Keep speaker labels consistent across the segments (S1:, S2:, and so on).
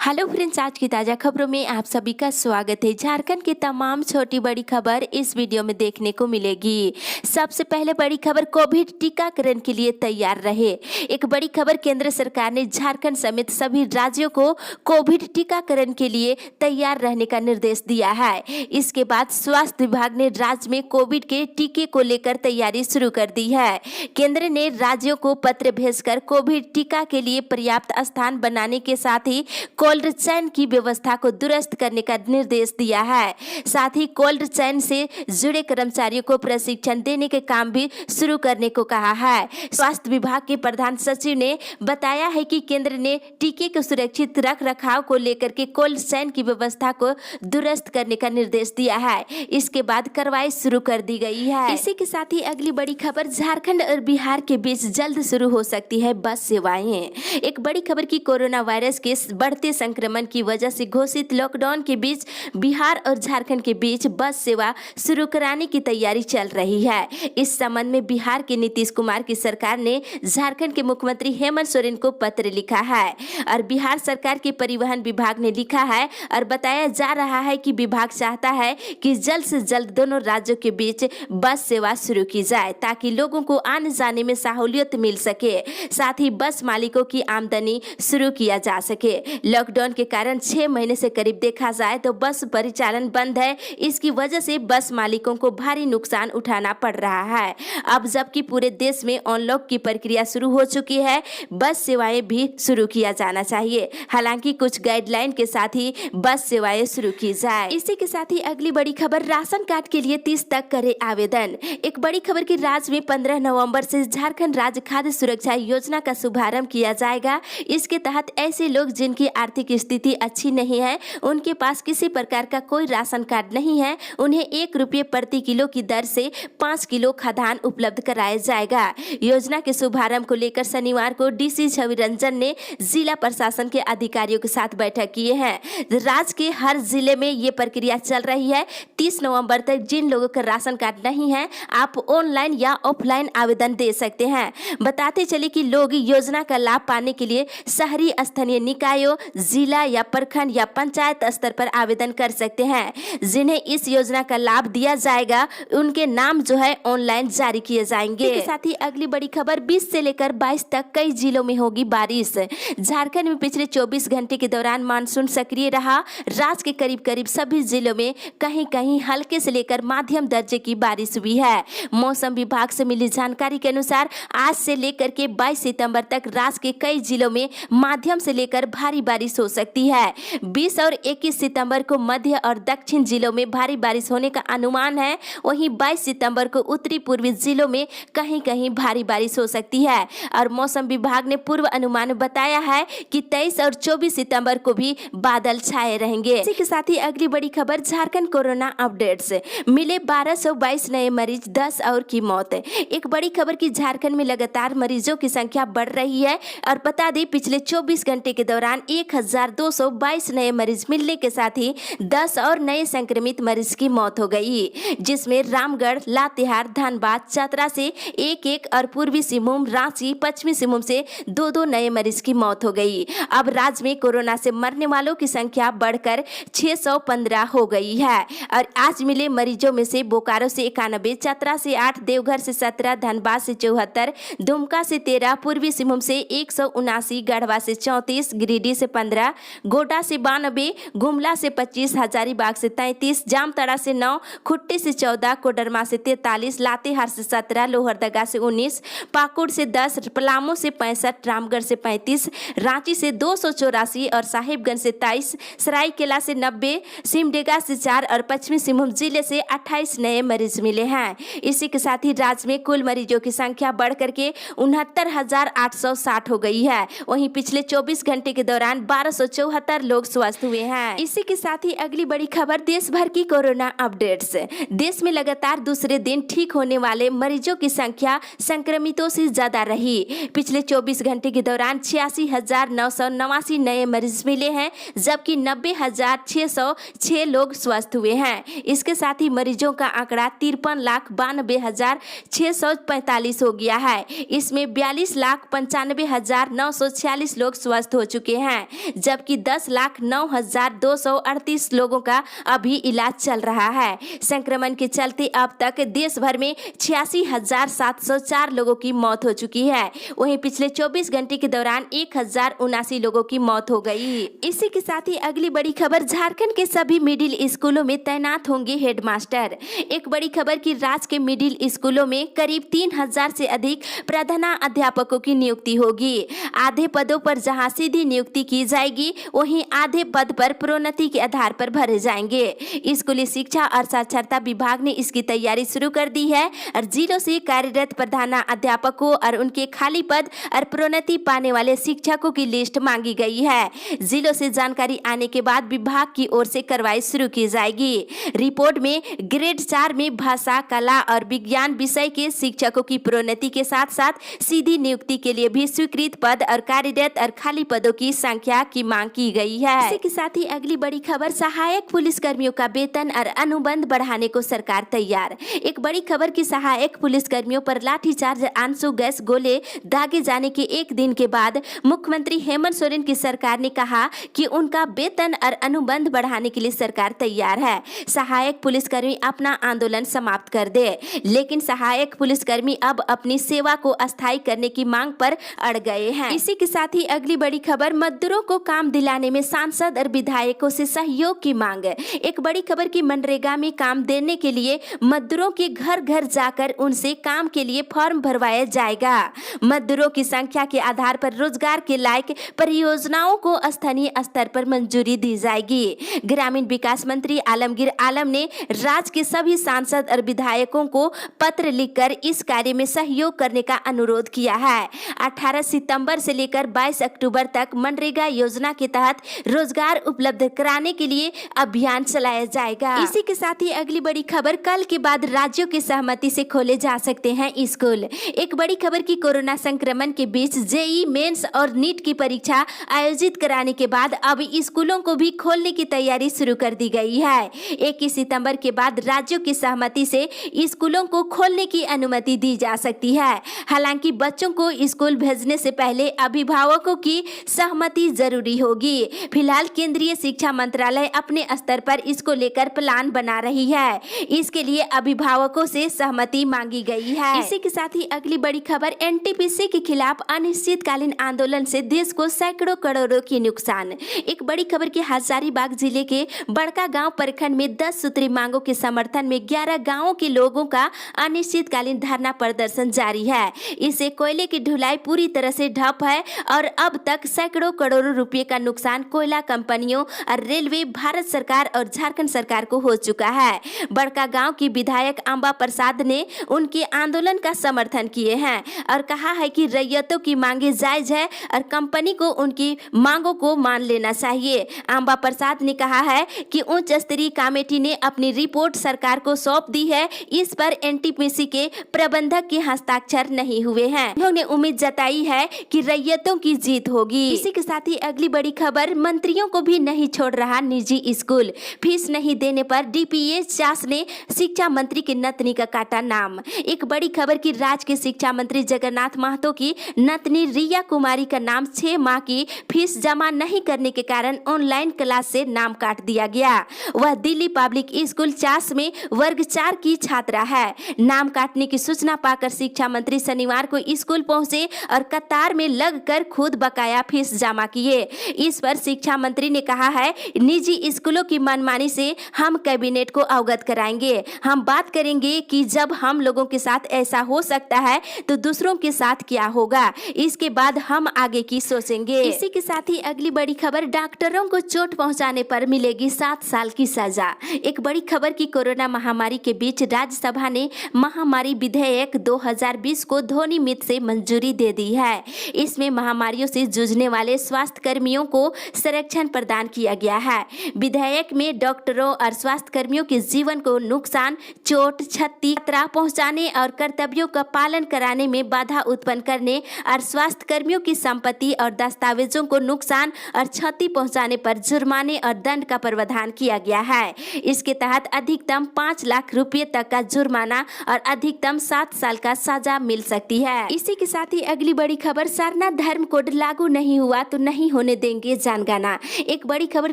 S1: Hello friends, आज की ताज़ा खबरों में आप सभी का स्वागत है। झारखंड की तमाम छोटी बड़ी खबर इस वीडियो में देखने को मिलेगी। सबसे पहले बड़ी खबर, कोविड टीकाकरण के लिए तैयार रहे। एक बड़ी खबर, केंद्र सरकार ने झारखंड समेत सभी राज्यों को कोविड टीकाकरण के लिए तैयार रहने का निर्देश दिया है। इसके बाद स्वास्थ्य विभाग ने राज्य में कोविड के टीके को लेकर तैयारी शुरू कर दी है। केंद्र ने राज्यों को पत्र भेजकर कोविड टीका के लिए पर्याप्त स्थान बनाने के साथ ही कोल्ड चेन की व्यवस्था को दुरुस्त करने का निर्देश दिया है। साथ ही कोल्ड चेन से जुड़े कर्मचारियों को प्रशिक्षण देने के काम भी शुरू करने को कहा है। स्वास्थ्य विभाग के प्रधान सचिव ने बताया है कि केंद्र ने टीके के सुरक्षित रख रखाव को लेकर के कोल्ड चेन की व्यवस्था को दुरुस्त करने का निर्देश दिया है। इसके बाद कार्रवाई शुरू कर दी गई है। इसी के साथ ही अगली बड़ी खबर, झारखंड और बिहार के बीच जल्द शुरू हो सकती है बस सेवाएं। एक बड़ी खबर की कोरोना वायरस के बढ़ते संक्रमण की वजह से घोषित लॉकडाउन के बीच बिहार और झारखंड के बीच बस सेवा शुरू कराने की तैयारी चल रही है। इस संबंध में बिहार के नीतीश कुमार की सरकार ने झारखंड के मुख्यमंत्री हेमंत सोरेन को पत्र लिखा है और बिहार सरकार के परिवहन विभाग ने लिखा है और बताया जा रहा है कि विभाग चाहता है कि जल्द से जल्द दोनों राज्यों के बीच बस सेवा शुरू की जाए ताकि लोगों को आने जाने में सहूलियत मिल सके, साथ ही बस मालिकों की आमदनी शुरू किया जा सके। लॉकडाउन के कारण 6 महीने से करीब देखा जाए तो बस परिचालन बंद है। इसकी वजह से बस मालिकों को भारी नुकसान उठाना पड़ रहा है। अब जबकि पूरे देश में अनलॉक की प्रक्रिया शुरू हो चुकी है, बस सेवाएं भी शुरू किया जाना चाहिए। हालांकि कुछ गाइडलाइन के साथ ही बस सेवाएं शुरू की जाए। इसी के साथ ही अगली बड़ी खबर, राशन कार्ड के लिए 30 तक करे आवेदन। एक बड़ी खबर की राज्य में 15 नवंबर से झारखंड राज्य खाद्य सुरक्षा योजना का शुभारंभ किया जाएगा। इसके तहत ऐसे लोग जिनकी आर्थिक स्थिति अच्छी नहीं है, उनके पास किसी प्रकार का कोई राशन कार्ड नहीं है, उन्हें 1 रुपये प्रति किलो की दर से 5 किलो खाद्यान्न उपलब्ध कराया जाएगा। योजना के शुभारंभ को लेकर शनिवार को डीसी छवि रंजन ने जिला प्रशासन के अधिकारियों के साथ बैठक किए हैं। राज्य के हर जिले में ये प्रक्रिया चल रही है। 30 नवंबर तक जिन लोगों का राशन कार्ड नहीं है, आप ऑनलाइन या ऑफलाइन आवेदन दे सकते हैं। बताते चले कि लोग योजना का लाभ पाने के लिए शहरी स्थानीय निकायों, जिला या प्रखंड या पंचायत स्तर पर आवेदन कर सकते हैं। जिन्हें इस योजना का लाभ दिया जाएगा उनके नाम जो है ऑनलाइन जारी किए जाएंगे। इसके साथ ही अगली बड़ी खबर, 20 से लेकर 22 तक कई जिलों में होगी बारिश। झारखंड में पिछले 24 घंटे के दौरान मानसून सक्रिय रहा। राज्य के करीब करीब सभी जिलों में कहीं कहीं हल्के से लेकर माध्यम दर्जे की बारिश हुई है। मौसम विभाग से मिली जानकारी के अनुसार आज से लेकर के 22 सितंबर तक राज्य के कई जिलों में माध्यम से लेकर भारी बारिश हो सकती है। 20 और 21 सितंबर को मध्य और दक्षिण जिलों में भारी बारिश होने का अनुमान है। वहीं 22 सितंबर को उत्तरी पूर्वी जिलों में कहीं कहीं भारी बारिश हो सकती है और मौसम विभाग ने पूर्व अनुमान में बताया है कि 23 और 24 सितंबर को भी बादल छाए रहेंगे। इसी के साथ ही अगली बड़ी खबर, झारखंड कोरोना अपडेट्स, मिले 1222 नए मरीज, 10 और की मौत। एक बड़ी खबर की झारखंड में लगातार मरीजों की संख्या बढ़ रही है और बता दें पिछले 24 घंटे के दौरान 1222 नए मरीज मिलने के साथ ही 10 और नए संक्रमित मरीज की मौत हो गई, जिसमें रामगढ़, लातेहार, धनबाद, चतरा से 1-1 और पूर्वी सिंहभूम, रांची, पश्चिमी सिंहभूम से 2-2 नए मरीज की मौत हो गई। अब राज्य में कोरोना से मरने वालों की संख्या बढ़कर 615 हो गई है और आज मिले मरीजों में से बोकारो से 91, चतरा से 8, देवघर से 17, धनबाद से 74, दुमका से 13, पूर्वी सिंहभूम से 179, गढ़वा से 34, गिरिडीह से 15, गोड्डा से 92, गुमला से 25, हजारीबाग से 33, जामताड़ा से 9, खुट्टी से 14, कोडरमा से 43, लातेहार से 17, लोहरदगा से 19, पाकुड़ से 10, पलामू से 65, रामगढ़ से 35, रांची से 284 और साहिबगंज से 23, सरायकेला से 90, सिमडेगा से 4 और पश्चिमी सिंहभूम जिले से 28 नए मरीज मिले हैं। इसी के साथ ही राज्य में कुल मरीजों की संख्या बढ़ करके 69,860 हो गई है। वहीं पिछले 24 घंटे के दौरान 1274 लोग स्वस्थ हुए हैं। इसी के साथ ही अगली बड़ी खबर, देश भर की कोरोना अपडेट्स। देश में लगातार दूसरे दिन ठीक होने वाले मरीजों की संख्या संक्रमितों से ज्यादा रही। पिछले 24 घंटे के दौरान 86,989 नए मरीज मिले हैं, जबकि 90,606 लोग स्वस्थ हुए हैं। इसके साथ ही मरीजों का आंकड़ा 53,92,645 हो गया है। इसमें 42,95,946 लोग स्वस्थ हो चुके हैं, जबकि 10,09,238 लोगों का अभी इलाज चल रहा है। संक्रमण के चलते अब तक देश भर में 86,704 लोगों की मौत हो चुकी है। वहीं पिछले 24 घंटे के दौरान 1,079 लोगों की मौत हो गई। इसी के साथ ही अगली बड़ी खबर, झारखंड के सभी मिडिल स्कूलों में तैनात होंगे हेडमास्टर। एक बड़ी खबर कि राज्य के मिडिल स्कूलों में करीब 3,000 से अधिक प्रधानाध्यापकों की नियुक्ति होगी। आधे पदों पर जहां सीधी नियुक्ति की जाएगी, वहीं आधे पद पर प्रोन्नति के आधार पर भरे जाएंगे। स्कूली शिक्षा और साक्षरता विभाग ने इसकी तैयारी शुरू कर दी है और जिलों से कार्यरत प्रधानाध्यापकों और उनके खाली पद और प्रोन्नति पाने वाले शिक्षकों की लिस्ट मांगी गई है। जिलों से जानकारी आने के बाद विभाग की ओर से कार्रवाई शुरू की जाएगी। रिपोर्ट में ग्रेड 4 में भाषा, कला और विज्ञान विषय के शिक्षकों की प्रोन्नति के साथ साथ सीधी नियुक्ति के लिए भी स्वीकृत पद और कार्यरत और खाली पदों की संख्या की मांग की गई है। इसी के साथ ही अगली बड़ी खबर, सहायक पुलिस कर्मियों का वेतन और अनुबंध बढ़ाने को सरकार तैयार। एक बड़ी खबर की सहायक पुलिस कर्मियों पर लाठीचार्ज, आंसू गैस गोले दागे जाने के एक दिन के बाद मुख्यमंत्री हेमंत सोरेन की सरकार ने कहा कि उनका वेतन और अनुबंध बढ़ाने के लिए सरकार तैयार है। सहायक पुलिसकर्मी अपना आंदोलन समाप्त कर दे, लेकिन सहायक पुलिसकर्मी अब अपनी सेवा को अस्थायी करने की मांग पर अड़ गए हैं। इसी के साथ ही अगली बड़ी खबर, मजदूरों को काम दिलाने में सांसद और विधायकों से सहयोग की मांग। एक बड़ी खबर की मनरेगा में काम देने के लिए मजदूरों के घर घर जाकर उनसे काम के लिए फॉर्म भरवाया जाएगा। मजदूरों की संख्या के आधार पर रोजगार के लायक परियोजनाओं को स्थानीय स्तर पर मंजूरी दी जाएगी। ग्रामीण विकास मंत्री आलमगीर आलम ने राज्य के सभी सांसद और विधायकों को पत्र लिखकर इस कार्य में सहयोग करने का अनुरोध किया है। 18 सितंबर से लेकर 22 अक्टूबर तक मनरेगा योजना के तहत रोजगार उपलब्ध कराने के लिए अभियान चलाया जाएगा। इसी के साथ ही अगली बड़ी खबर, कल के बाद राज्यों की सहमति से खोले जा सकते हैं स्कूल। एक बड़ी खबर की कोरोना संक्रमण के बीच जेईई मेंस और नीट की परीक्षा आयोजित कराने के बाद अब स्कूलों को भी खोलने की तैयारी शुरू कर दी गई है। 21 सितंबर के बाद राज्यों की सहमति से स्कूलों को खोलने की अनुमति दी जा सकती है। हालांकि बच्चों को स्कूल भेजने से पहले अभिभावकों की सहमति जरूरी होगी। फिलहाल केंद्रीय शिक्षा मंत्रालय अपने स्तर पर इसको लेकर प्लान बना रही है। इसके लिए अभिभावकों से सहमति मांगी गई है। इसी के साथ ही अगली बड़ी खबर, एनटीपीसी के खिलाफ अनिश्चितकालीन आंदोलन से देश को सैकड़ों करोड़ों की नुकसान। एक बड़ी खबर की हजारीबाग जिले के बड़का गांव प्रखंड में 10 सूत्री मांगों के समर्थन में 11 गांवों के लोगों का अनिश्चितकालीन धरना प्रदर्शन जारी है। इससे कोयले की ढुलाई पूरी तरह से ठप है और अब तक सैकड़ों करोड़ों रुपए का नुकसान कोयला कंपनियों और रेलवे, भारत सरकार और झारखंड सरकार को हो चुका है। बड़का गांव की विधायक अंबा प्रसाद ने उनके आंदोलन का समर्थन किए हैं और कहा है कि रैयतों की मांगे जायज है और कंपनी को उनकी मांगों को मान लेना चाहिए। अंबा प्रसाद ने कहा है कि उच्च स्तरीय कमेटी ने अपनी रिपोर्ट सरकार को सौंप दी है। इस पर एनटीपीसी के प्रबंधक के हस्ताक्षर नहीं हुए हैं। उन्होंने उम्मीद जताई है कि रैयतों की जीत होगी। इसी के साथ ही अगली बड़ी खबर, मंत्रियों को भी नहीं छोड़ रहा निजी स्कूल। फीस नहीं देने पर डीपीएस चास ने शिक्षा मंत्री की नतनी का काटा नाम। एक बड़ी खबर की राज्य के शिक्षा मंत्री जगन्नाथ महतो की नतनी रिया कुमारी का नाम 6 माह की फीस जमा नहीं करने के कारण ऑनलाइन क्लास से नाम काट दिया गया। वह दिल्ली पब्लिक स्कूल चास में वर्ग 4 की छात्रा है। नाम काटने की सूचना पाकर शिक्षा मंत्री शनिवार को स्कूल पहुंचे और कतार में लगकर खुद बकाया फीस जमा किए। इस पर शिक्षा मंत्री ने कहा है, निजी स्कूलों की मनमानी से हम कैबिनेट को अवगत कराएंगे। हम बात करेंगे कि जब हम लोगों के साथ ऐसा हो सकता है तो दूसरों के साथ क्या होगा, इसके बाद हम आगे की सोचेंगे। इसी के साथ ही अगली बड़ी खबर, डॉक्टरों को चोट पहुंचाने पर मिलेगी 7 साल की सजा। एक बड़ी खबर की कोरोना महामारी के बीच राज्यसभा ने महामारी विधेयक 2020 को ध्वनिमत से मंजूरी दे दी है। इसमें महामारियों से जूझने वाले स्वास्थ्य कर्मियों को संरक्षण प्रदान किया गया है। विधेयक में डॉक्टरों और स्वास्थ्य कर्मियों के जीवन को नुकसान, चोट, क्षति, खतरा पहुंचाने और कर्तव्यों का पालन कराने में बाधा उत्पन्न करने और स्वास्थ्य कर्मियों की संपत्ति और दस्तावेजों को नुकसान और क्षति पहुंचाने पर जुर्माने और दंड का प्रावधान किया गया है। इसके तहत अधिकतम 5 लाख रुपए तक का जुर्माना और अधिकतम 7 साल का सजा मिल सकती है। इसी के साथ ही अगली बड़ी खबर, सारनाथ धर्म कोड लागू नहीं हुआ तो नहीं नहीं होने देंगे जनगणना। एक बड़ी खबर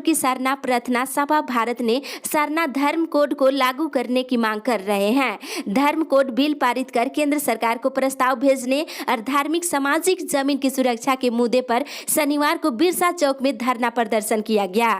S1: की सरना प्रार्थना सभा भारत ने सरना धर्म कोड को लागू करने की मांग कर रहे हैं। धर्म कोड बिल पारित कर केंद्र सरकार को प्रस्ताव भेजने और धार्मिक सामाजिक जमीन की सुरक्षा के मुद्दे पर शनिवार को बिरसा चौक में धरना प्रदर्शन किया गया।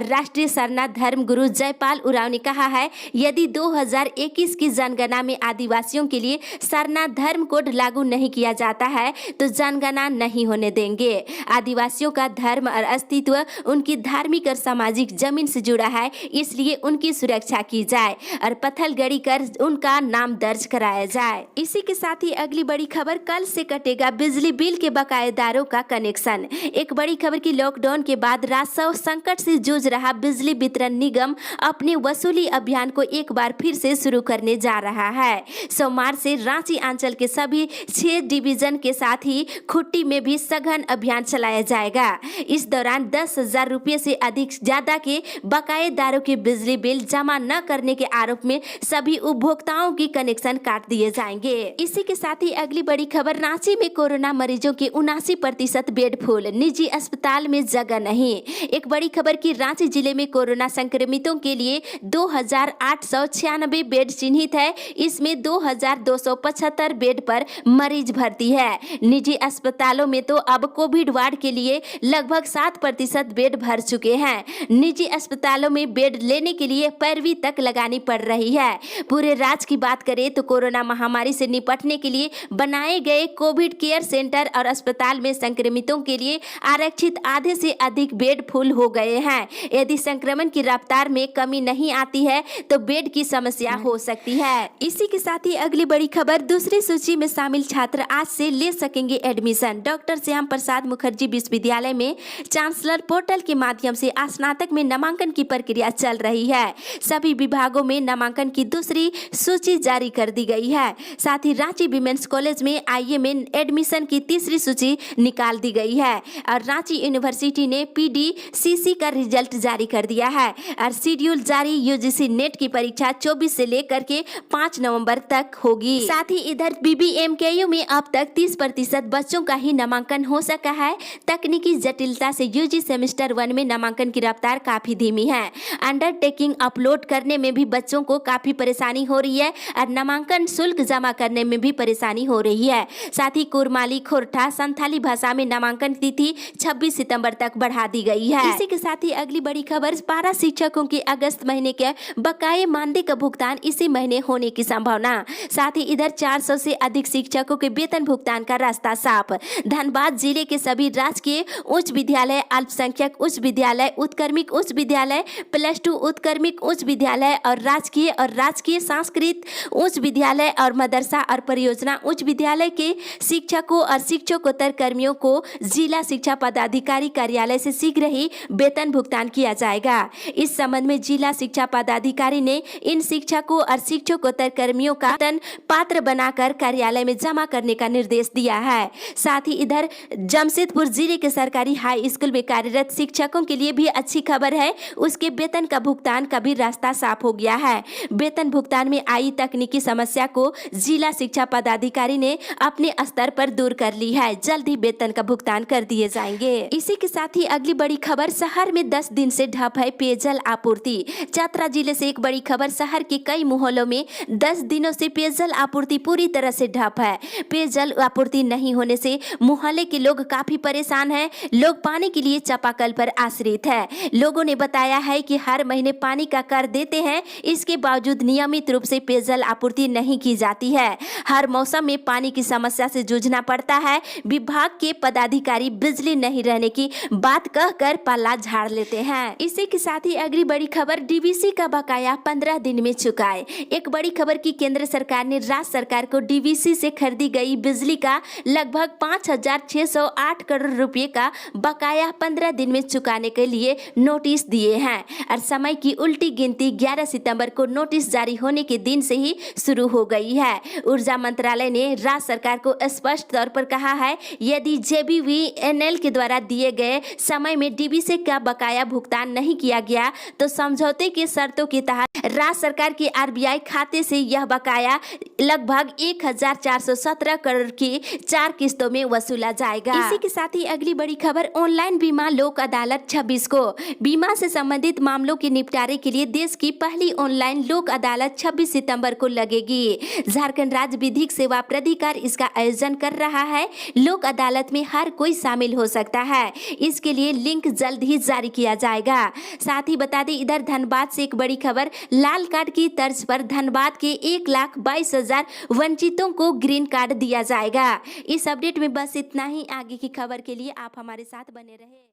S1: राष्ट्रीय सरना धर्म गुरु जयपाल उरांव ने कहा है, यदि 2021 की जनगणना में आदिवासियों के लिए सरना धर्म कोड लागू नहीं किया जाता है तो जनगणना नहीं होने देंगे। आदिवासियों का धर्म और अस्तित्व उनकी धार्मिक और सामाजिक जमीन से जुड़ा है, इसलिए उनकी सुरक्षा की जाए और पत्थलगड़ी कर उनका नाम दर्ज कराया जाए। इसी के साथ ही अगली बड़ी खबर, कल से कटेगा बिजली बिल के बकायेदारों का कनेक्शन। एक बड़ी खबर की लॉकडाउन के बाद राजस्व संकट से जूझ रहा बिजली वितरण निगम अपने वसूली अभियान को एक बार फिर से शुरू करने जा रहा है। सोमवार से रांची अंचल के सभी 6 डिवीजन के साथ ही खुट्टी में भी सघन अभियान चलाया जाएगा। इस दौरान 10,000 रुपये से अधिक ज्यादा के बकायेदारों के बिजली बिल जमा न करने के आरोप में सभी उपभोक्ताओं की कनेक्शन काट दिए जाएंगे। इसी के साथ ही अगली बड़ी खबर, रांची में कोरोना मरीजों के 79% बेड फुल, निजी अस्पताल में जगह नहीं। एक बड़ी खबर की रांची जिले में कोरोना संक्रमितों के लिए 2,896 बेड चिन्हित है। इसमें 2,275 बेड पर मरीज भर्ती है। निजी अस्पतालों में तो अब कोविड वार्ड के लिए लगभग 7% बेड भर चुके हैं। निजी अस्पतालों में बेड लेने के लिए पैरवी तक लगानी पड़ रही है। पूरे राज्य की बात करें तो कोरोना महामारी से निपटने के लिए बनाए गए कोविड केयर सेंटर और अस्पताल में संक्रमितों के लिए आरक्षित आधे से अधिक बेड फुल हो गए हैं। यदि संक्रमण की रफ्तार में कमी नहीं आती है तो बेड की समस्या हो सकती है। इसी के साथ ही अगली बड़ी खबर, दूसरी सूची में शामिल छात्र आज से ले सकेंगे एडमिशन। डॉक्टर श्याम प्रसाद मुखर्जी विश्वविद्यालय में चांसलर पोर्टल के माध्यम से स्नातक में नामांकन की प्रक्रिया चल रही है। सभी विभागों में नामांकन की दूसरी सूची जारी कर दी गई है। साथ ही रांची विमेंस कॉलेज में आईए में एडमिशन की तीसरी सूची निकाल दी गई है और रांची यूनिवर्सिटी ने पीडीसीसी का रिजल्ट जारी कर दिया है और शेड्यूल जारी। यूजीसी नेट की परीक्षा 24 से लेकर के 5 नवंबर तक होगी। साथ ही इधर बीबीएमकेयू में अब तक 30% बच्चों का ही नामांकन हो सका है। तकनीकी जटिलता से यूजी सेमेस्टर 1 में नामांकन की रफ्तार काफी धीमी है। अंडरटेकिंग अपलोड करने में भी बच्चों को काफी परेशानी हो रही है और नामांकन शुल्क जमा करने में भी परेशानी हो रही है। साथ ही कुरमाली, खोरठा, संथाली भाषा में नामांकन तिथि 26 सितंबर तक बढ़ा दी गई है। इसी के साथ ही अगली बड़ी खबर, पारा शिक्षकों के अगस्त महीने के बकाये मानदेय का भुगतान इसी महीने होने की संभावना। साथ ही इधर 400 से अधिक शिक्षकों के वेतन भुगतान का रास्ता साफ। धनबाद जिले के सभी राजकीय उच्च विद्यालय, अल्पसंख्यक उच्च विद्यालय, उत्क्रमिक उच्च विद्यालय, +2 उत्क्रमिक उच्च विद्यालय और राजकीय सांस्कृतिक उच्च विद्यालय और मदरसा और परियोजना उच्च विद्यालय के शिक्षकों और शिक्षकोत्तर कर्मियों को जिला शिक्षा पदाधिकारी कार्यालय से शीघ्र ही वेतन भुगतान किया जाएगा। इस संबंध में जिला शिक्षा पदाधिकारी ने इन शिक्षकों और शिक्षकोत्तर कर्मियों का वेतन पात्र बनाकर कार्यालय में जमा करने का निर्देश दिया है। साथ ही इधर जमशेदपुर जिले के सरकारी हाई स्कूल में कार्यरत शिक्षकों के लिए भी अच्छी खबर है। उसके वेतन का भुगतान का भी रास्ता साफ हो गया है। वेतन भुगतान में आई तकनीकी समस्या को जिला शिक्षा पदाधिकारी ने अपने स्तर पर दूर कर ली है। जल्द ही वेतन का भुगतान कर दिए जाएंगे। इसी के साथ ही अगली बड़ी खबर, शहर में 10 दिन से ठप है पेयजल आपूर्ति। चतरा जिले से एक बड़ी खबर, शहर के कई मोहल्लों में 10 दिनों से पेयजल आपूर्ति पूरी तरह से ठप है। पेयजल आपूर्ति नहीं होने से मोहल्ले के लोग काफी परेशान हैं। लोग पानी के लिए चापाकल पर आश्रित है। लोगों ने बताया है कि हर महीने पानी का कर देते हैं, इसके बावजूद नियमित रूप से पेयजल आपूर्ति नहीं की जाती है। हर मौसम में पानी की समस्या से जूझना पड़ता है। विभाग के पदाधिकारी बिजली नहीं रहने की बात कहकर पल्ला झाड़ लेते हैं। इसी के साथ ही अगली बड़ी खबर, डीवीसी का बकाया 15 दिन में चुकाए। एक बड़ी खबर की केंद्र सरकार ने राज्य सरकार को डीवीसी से खरीदी गई बिजली का लगभग 5,608 करोड़ रुपए का बकाया 15 दिन में चुकाने के लिए नोटिस दिए हैं और समय की उल्टी गिनती 11 सितंबर को नोटिस जारी होने के दिन से ही शुरू हो गई है। ऊर्जा मंत्रालय ने राज्य सरकार को स्पष्ट तौर पर कहा है, यदि जेबीवीएनएल के द्वारा दिए गए समय में डीवीसी का बकाया भुगतान नहीं किया गया तो समझौते के शर्तों के तहत राज्य सरकार के आरबीआई खाते से यह बकाया लगभग 1,417 करोड़ की 4 किस्तों में वसूला जाएगा। इसी के साथ ही अगली बड़ी खबर खबर ऑनलाइन बीमा लोक अदालत 26 को। बीमा से संबंधित मामलों के निपटारे के लिए देश की पहली ऑनलाइन लोक अदालत 26 सितंबर को लगेगी। झारखंड राज्य विधिक सेवा प्राधिकार इसका आयोजन कर रहा है। लोक अदालत में हर कोई शामिल हो सकता है। इसके लिए लिंक जल्द ही जारी किया जाएगा। साथ ही बता दें, इधर धनबाद से एक बड़ी खबर। लाल कार्ड की तर्ज पर धनबाद के 1,22,000 वंचितों को ग्रीन कार्ड दिया जाएगा। इस अपडेट में बस इतना ही। आगे की खबर के लिए आप हमारे साथ बने रहे।